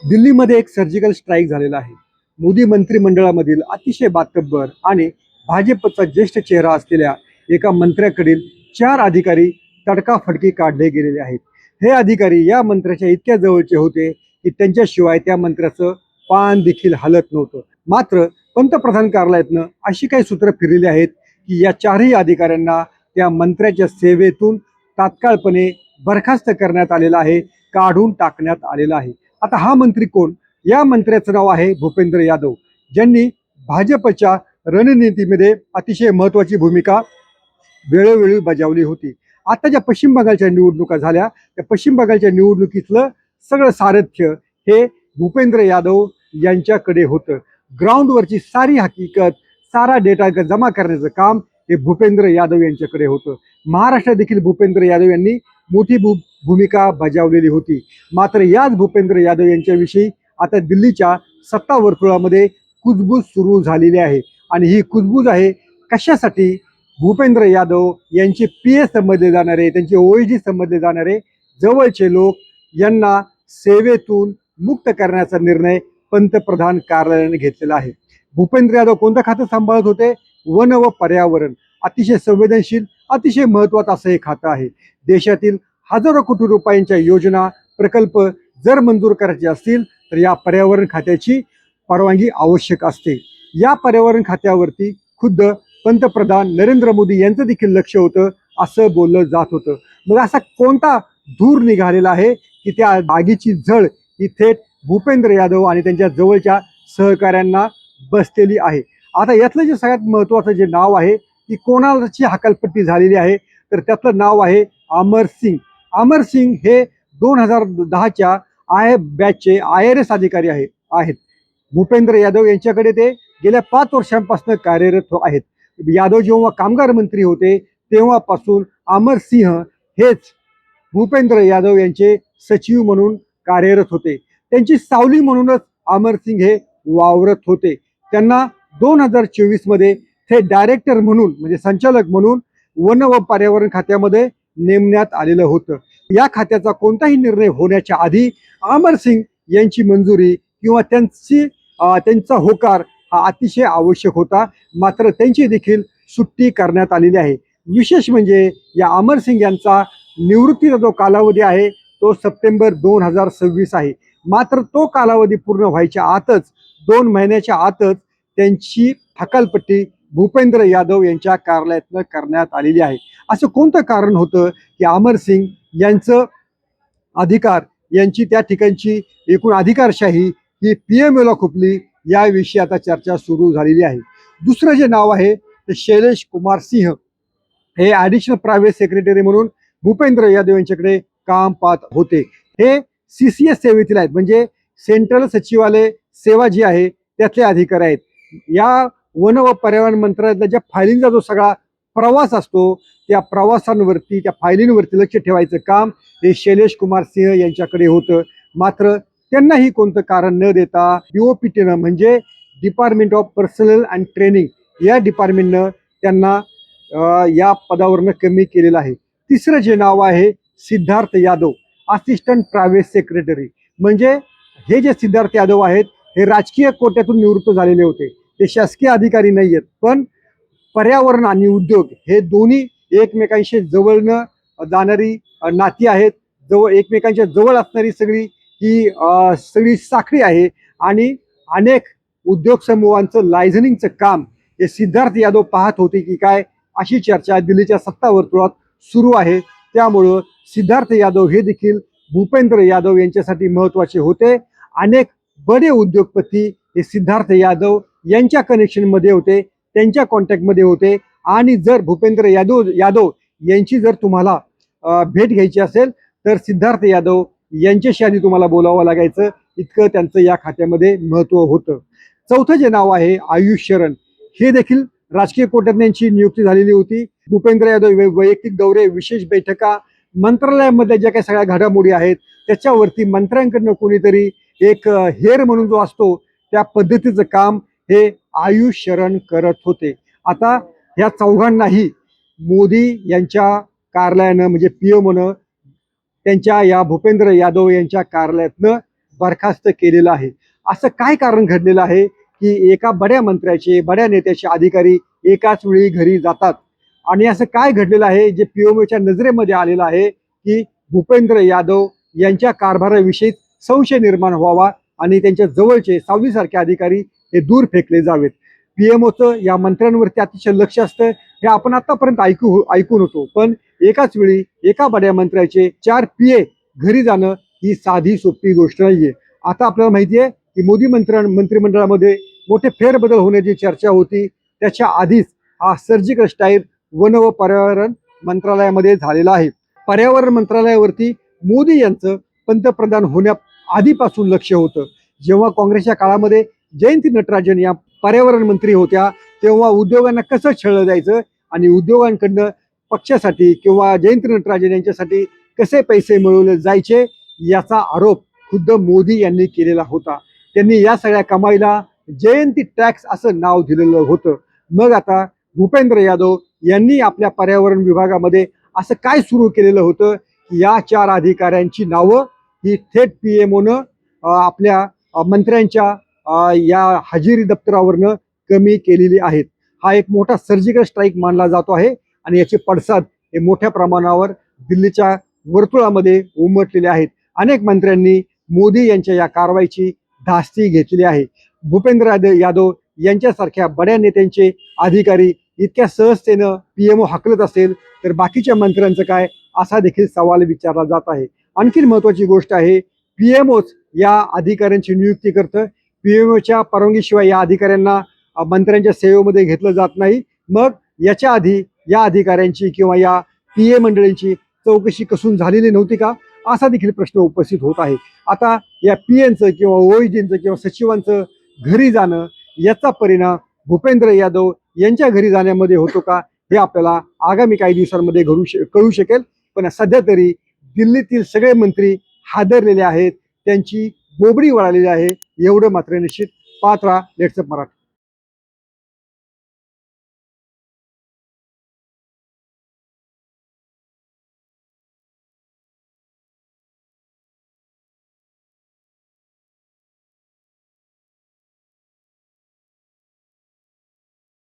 दिल्लीमध्ये एक surgical strike झालेला आहे. मोदी मंत्रिमंडळामधील अतिशय बातब्बर आणि भाजपचा ज्येष्ठ चेहरा असलेल्या एका मंत्र्याकडील 4 अधिकारी तडकाफडकी काढले गेलेले आहेत. हे अधिकारी या मंत्र्याच्या इतक्या जवळचे होते की त्यांच्याशिवाय त्या मंत्र्याचं पान देखील हलत नव्हतं. मात्र पंतप्रधान कार्यालयातनं अशी काही सूत्र फिरलेली आहेत की या 4ही अधिकाऱ्यांना त्या मंत्र्याच्या सेवेतून तात्काळपणे बरखास्त करण्यात आलेलं आहे, काढून टाकण्यात आलेलं आहे. आता हा मंत्री कोण? या मंत्र्याचं नाव आहे भूपेंद्र यादव, ज्यांनी भाजपच्या रणनीतीमध्ये अतिशय महत्वाची भूमिका वेळोवेळी बजावली होती. आता ज्या पश्चिम बंगालच्या निवडणुका झाल्या, त्या पश्चिम बंगालच्या निवडणुकीतलं सगळं सारथ्य हे भूपेंद्र यादव यांच्याकडे होतं. ग्राउंडवरची सारी हकीकत, सारा डेटा जमा करण्याचं काम हे भूपेंद्र यादव यांच्याकडे होतं. महाराष्ट्रात देखील भूपेंद्र यादव यांनी मोठी भूमिका बजावलेली होती. मात्र याच भूपेंद्र यादव यांच्याविषयी आता दिल्लीच्या सत्ता वर्तुळामध्ये कुजबूज सुरू झालेली आहे. आणि ही कुजबूज आहे कशासाठी? भूपेंद्र यादव यांचे पीए समजले जाणारे, त्यांचे ओएसडी समजले जाणारे जवळचे लोक यांना सेवेतून मुक्त करण्याचा निर्णय पंतप्रधान कार्यालयाने घेतलेला आहे. भूपेंद्र यादव कोणतं खातं सांभाळत होते? वन व पर्यावरण. अतिशय संवेदनशील, अतिशय महत्वाचं असं हे खातं आहे. देशातील हजारो कोटी रुपयांच्या योजना, प्रकल्प जर मंजूर करायचे असतील तर या पर्यावरण खात्याची परवानगी आवश्यक असते. या पर्यावरण खात्यावरती खुद्द पंतप्रधान नरेंद्र मोदी यांचं देखील लक्ष होतं असं बोललं जात होतं. मग असा कोणता धूर निघालेला आहे की त्या आगीची झळ ही थेट भूपेंद्र यादव आणि त्यांच्या जवळच्या सहकाऱ्यांना बसलेली आहे? आता यातलं जे सगळ्यात महत्वाचं जे नाव आहे की कोणाची हकालपट्टी झालेली आहे, तर त्यातलं नाव आहे अमर सिंग. अमर सिंग हे 2010च्या बॅचचे IRS अधिकारी आहेत. भूपेंद्र यादव यांच्याकडे ते गेल्या 5 वर्षांपासून कार्यरत आहेत. यादव जेव्हा कामगार मंत्री होते तेव्हापासून अमर सिंह हेच भूपेंद्र यादव यांचे सचिव म्हणून कार्यरत होते. त्यांची सावली म्हणूनच अमर सिंग हे वावरत होते. त्यांना 2024 मध्ये ते डायरेक्टर म्हणून, म्हणजे संचालक म्हणून वन व पर्यावरण खात्यामध्ये नेमण्यात आलेलं होतं. या खात्याचा कोणताही निर्णय होण्याच्या आधी अमर सिंग यांची मंजुरी किंवा त्यांचा होकार हा अतिशय आवश्यक होता. मात्र त्यांची देखील सुट्टी करण्यात आलेली आहे. विशेष म्हणजे या अमर सिंग यांचा निवृत्तीचा जो कालावधी आहे तो सप्टेंबर 2026 आहे. मात्र तो कालावधी पूर्ण व्हायच्या आतच, 2 महिन्याच्या आतच त्यांची हकालपट्टी भूपेंद्र यादव यांच्या कार्यालयातनं करण्यात आलेली आहे. असं कोणतं कारण होतं की अमर सिंग यांचं अधिकार, यांची त्या ठिकाणची एकूण अधिकारशाही ही PMOला खुपली? याविषयी आता चर्चा सुरू झालेली आहे. दुसरं जे नाव आहे ते शैलेश कुमार सिंह, हे ॲडिशनल प्रायव्हेट सेक्रेटरी म्हणून भूपेंद्र यादव यांच्याकडे काम पाहत होते. हे CCS सेवेतील आहेत, म्हणजे सेंट्रल सचिवालय सेवा जी आहे त्यातले अधिकारी आहेत. या वन व पर्यावरण मंत्रालयातल्या ज्या फायलींचा जो सगळा प्रवास असतो त्या प्रवासांवरती, त्या फायलींवरती लक्ष ठेवायचं काम हे शैलेश कुमार सिंह यांच्याकडे होतं. मात्र त्यांनाही कोणतं कारण न देता DOPTनं, म्हणजे department of personal and training, या डिपार्टमेंटनं त्यांना या पदावरनं कमी केलेलं आहे. तिसरं जे नाव आहे Siddharth Yadav, assistant private secretary. म्हणजे हे जे सिद्धार्थ यादव आहेत हे राजकीय कोट्यातून निवृत्त झालेले होते. ते शासकीय अधिकारी नाही आहेत, पण पर्यावरण आणि उद्योग हे दोन्ही एकमेकांशी जवळनं जाणारी नाती आहेत. एकमेकांच्या जवळ असणारी सगळी साखळी आहे. आणि अनेक उद्योग समूहांचं लायझनिंगचं काम हे सिद्धार्थ यादव पाहत होते की काय, अशी चर्चा दिल्लीच्या सत्ता वर्तुळात सुरू आहे. त्यामुळं सिद्धार्थ यादव हे देखील भूपेंद्र यादव यांच्यासाठी महत्वाचे होते. अनेक बडे उद्योगपती हे सिद्धार्थ यादव यांच्या कनेक्शनमध्ये होते, त्यांच्या कॉन्टॅक्टमध्ये होते. आणि जर भूपेंद्र यादव यांची जर तुम्हाला भेट घ्यायची असेल तर सिद्धार्थ यादव यांच्याशी आधी तुम्हाला बोलावं लागायचं, इतकं त्यांचं या खात्यामध्ये महत्व होतं. चौथं जे नाव आहे आयुष शरण, हे देखील राजकीय कोट्यातून यांची नियुक्ती झालेली होती. भूपेंद्र यादव वैयक्तिक दौरे, विशेष बैठका, मंत्रालयामध्ये ज्या काही सगळ्या घडामोडी आहेत त्याच्यावरती मंत्र्यांकडनं कोणीतरी एक हेर म्हणून जो असतो त्या पद्धतीचं काम हे आयुष शरण करत होते. आता या चौघांनाही मोदी यांच्या कार्यालयानं, म्हणजे PMOनं त्यांच्या या भूपेंद्र यादव यांच्या कार्यालयातनं बरखास्त केलेलं आहे. असं काय कारण घडलेलं आहे की एका बड्या मंत्र्याचे, बड्या नेत्याचे अधिकारी एकाच वेळी घरी जातात? आणि असं काय घडलेलं आहे जे पीएमओच्या नजरेमध्ये आलेलं आहे की भूपेंद्र यादव यांच्या कारभाराविषयी संशय निर्माण व्हावा आणि त्यांच्या जवळचे सावलीसारखे अधिकारी हे दूर फेकले जावेत? पीएमओचं या मंत्र्यांवरती अतिशय लक्ष असतं, हे आपण आतापर्यंत ऐकून होतो. पण एकाच वेळी एका बड्या मंत्र्याचे 4 पीए घरी जाणं ही साधी सोपी गोष्ट नाहीये. आता आपल्याला माहिती आहे की मोदी मंत्रिमंडळामध्ये मोठे फेरबदल होण्याची चर्चा होती. त्याच्या आधीच हा सर्जिकल स्ट्राईक वन व पर्यावरण मंत्रालयामध्ये झालेला आहे. पर्यावरण मंत्रालयावरती मोदी यांचं पंतप्रधान होण्या आधीपासून लक्ष होतं. जेव्हा काँग्रेसच्या काळामध्ये जयंती नटराजन या पर्यावरण मंत्री होत्या, तेव्हा उद्योगांना कसं छळलं जायचं आणि उद्योगांकडनं पक्षासाठी किंवा जयंती नटराजन यांच्यासाठी कसे पैसे मिळवले जायचे याचा आरोप खुद्द मोदी यांनी केलेला होता. त्यांनी या सगळ्या कमाईला जयंती टॅक्स असं नाव दिलेलं होतं. मग आता भूपेंद्र यादव यांनी आपल्या पर्यावरण विभागामध्ये असं काय सुरू केलेलं होतं की या 4 अधिकाऱ्यांची नावं ही थेट पीएमओनं आपल्या मंत्र्यांच्या या हजेरी दप्तरावरनं कमी केलेली आहेत. हा एक मोठा सर्जिकल स्ट्राईक मानला जातो आहे आणि याचे पडसाद हे मोठ्या प्रमाणावर दिल्लीच्या वर्तुळामध्ये उमटलेले आहेत. अनेक मंत्र्यांनी मोदी यांच्या या कारवाईची धास्ती घेतली आहे. भूपेंद्र यादव यांच्यासारख्या बड्या नेत्यांचे अधिकारी इतक्या सहजतेनं पीएमओ हाकलत असेल तर बाकीच्या मंत्र्यांचं काय, असा देखील सवाल विचारला जात आहे. आणखी महत्त्वाची गोष्ट आहे, पीएमओच या अधिकाऱ्यांची नियुक्ती करतं. पीएमओच्या परवानगीशिवाय या अधिकाऱ्यांना मंत्र्यांच्या सेवेमध्ये घेतलं जात नाही. मग याच्या आधी या अधिकाऱ्यांची किंवा या पीए मंडळींची चौकशी कसून झालेली नव्हती का, असा देखील प्रश्न उपस्थित होत आहे. आता या पीएनचं किंवा ओईजींचं किंवा सचिवांचं घरी जाणं याचा परिणाम भूपेंद्र यादव यांच्या घरी जाण्यामध्ये होतो का, हे आपल्याला आगामी काही दिवसांमध्ये कळू शकेल. पण सध्या तरी दिल्लीतील सगळे मंत्री हादरलेले आहेत, त्यांची बोबडी वळालेली आहे, एवढं मात्र निश्चित. पाहत राहा लेट्स अप मराठी.